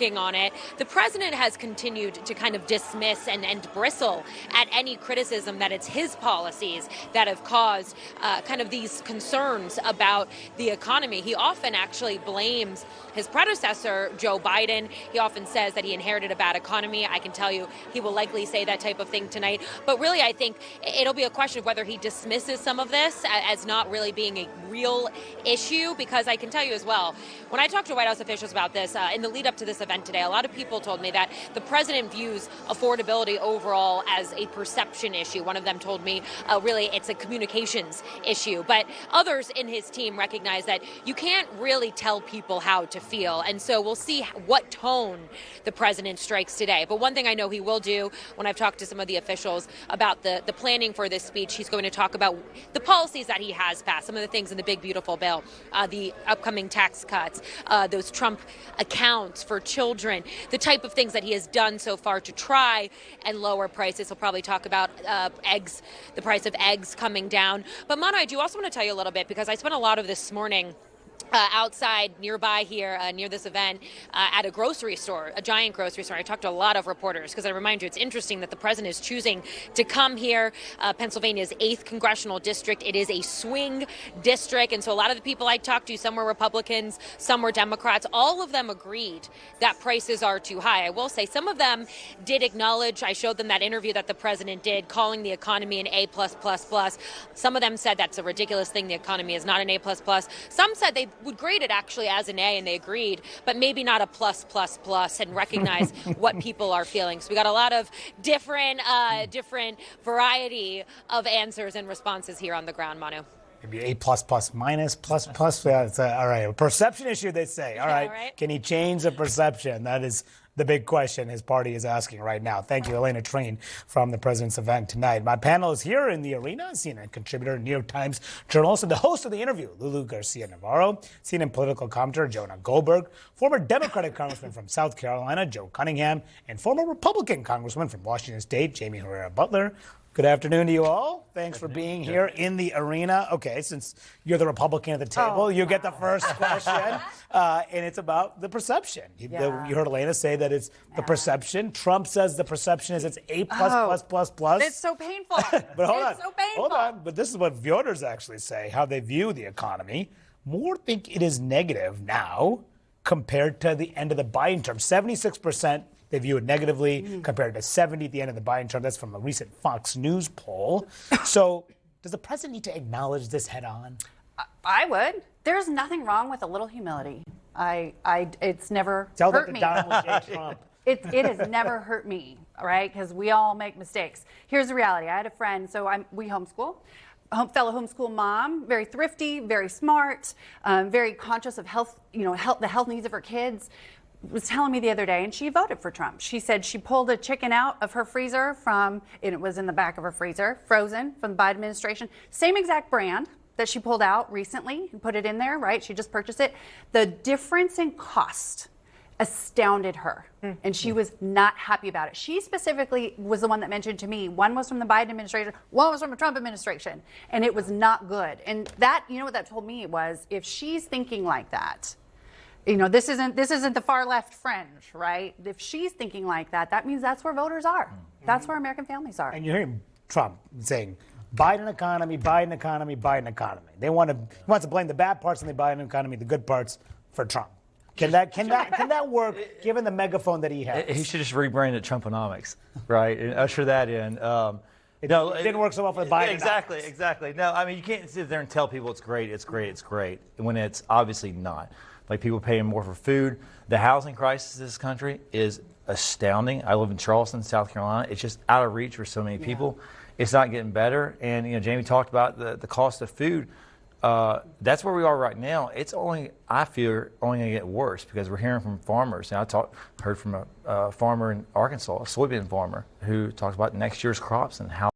working on it. The president has continued to kind of dismiss and bristle at any criticism that it's his policies that have caused kind of these concerns about the economy. He often actually blames his predecessor, Joe Biden. He often says that he inherited a bad economy. I can tell you he will likely say that type of thing tonight. But really, I think it'll be a question of whether he dismisses some of this as not really being a real issue, because I can tell you as well, when I talked to White House officials about this in the lead up to this event today, a lot of people told me that the president views affordability overall as a perception issue. One of them told me really it's a communications issue. But others in his team recognize that you can't really tell people how to feel. And so we'll see what tone the president strikes today. But one thing I know he will do, when I've talked to some of the officials about the planning for this speech, he's going to talk about the policies that he has passed, some of the things in the big, beautiful bill, the upcoming tax cuts, those Trump accounts for children, the type of things that he has done so far to try and lower prices. He'll probably talk about eggs, the price of eggs coming down. But Mano, I do also want to tell you a little bit, because I spent a lot of this morning outside nearby here, near this event, at a grocery store, a giant grocery store. I talked to a lot of reporters, because I remind you, it's interesting that the president is choosing to come here, Pennsylvania's 8th congressional district. It is a swing district, and so a lot of the people I talked to, some were Republicans, some were Democrats, all of them agreed that prices are too high. I will say some of them did acknowledge, I showed them that interview that the president did, calling the economy an A+++. Some of them said that's a ridiculous thing, the economy is not an A++. Some said they would grade it actually as an A, and they agreed, but maybe not a +++, and recognize what people are feeling. So we got a lot of different variety of answers and responses here on the ground, Manu. Maybe A++, minus, plus. Yeah, it's all right. A perception issue, they say. All right. Right. Can he change the perception? That is the big question his party is asking right now. Thank you, Elena Train, from the president's event tonight. My panel is here in the arena. CNN contributor, New York Times journalist, and the host of the interview, Lulu Garcia-Navarro, CNN political commentator, Jonah Goldberg, former Democratic congressman from South Carolina, Joe Cunningham, and former Republican congressman from Washington State, Jamie Herrera Butler. Good afternoon to you all. Thanks for being here in the arena. Okay, since you're the Republican at the table, you get the first question, and it's about the perception. You heard Elena say that it's the perception. Trump says the perception is it's A++++. It's so painful. But hold on. So painful. Hold on. But this is what voters actually say, how they view the economy. More think it is negative now compared to the end of the Biden term. 76%. They view it negatively compared to 70 at the end of the Biden term. That's from a recent Fox News poll. So does the president need to acknowledge this head on? I would. There's nothing wrong with a little humility. It's never Tell hurt that to me. Donald J. Trump. It has never hurt me, all right? Because we all make mistakes. Here's the reality. I had a friend, we homeschool. Fellow homeschool mom, very thrifty, very smart, very conscious of health, the health needs of her kids, was telling me the other day, and she voted for Trump. She said she pulled a chicken out of her freezer and it was in the back of her freezer, frozen from the Biden administration. Same exact brand that she pulled out recently and put it in there, right? She just purchased it. The difference in cost astounded her, and she was not happy about it. She specifically was the one that mentioned to me, one was from the Biden administration, one was from the Trump administration, and it was not good. And that, what that told me was, if she's thinking like that, this isn't the far left fringe, right? If she's thinking like that, that means that's where voters are. That's where American families are. And you're hearing Trump saying, Biden economy, Biden economy, Biden economy. He wants to blame the bad parts of the Biden economy, the good parts for Trump. Can that work, given the megaphone that he has? He should just rebrand it Trumponomics, right, and usher that in. It didn't work so well for the Biden. Exactly. No, I mean, you can't sit there and tell people it's great, when it's obviously not. Like, people paying more for food. The housing crisis in this country is astounding. I live in Charleston, South Carolina. It's just out of reach for so many people. It's not getting better. And, Jamie talked about the cost of food. That's where we are right now. It's I fear, only going to get worse, because we're hearing from farmers. And heard from a farmer in Arkansas, a soybean farmer, who talks about next year's crops and how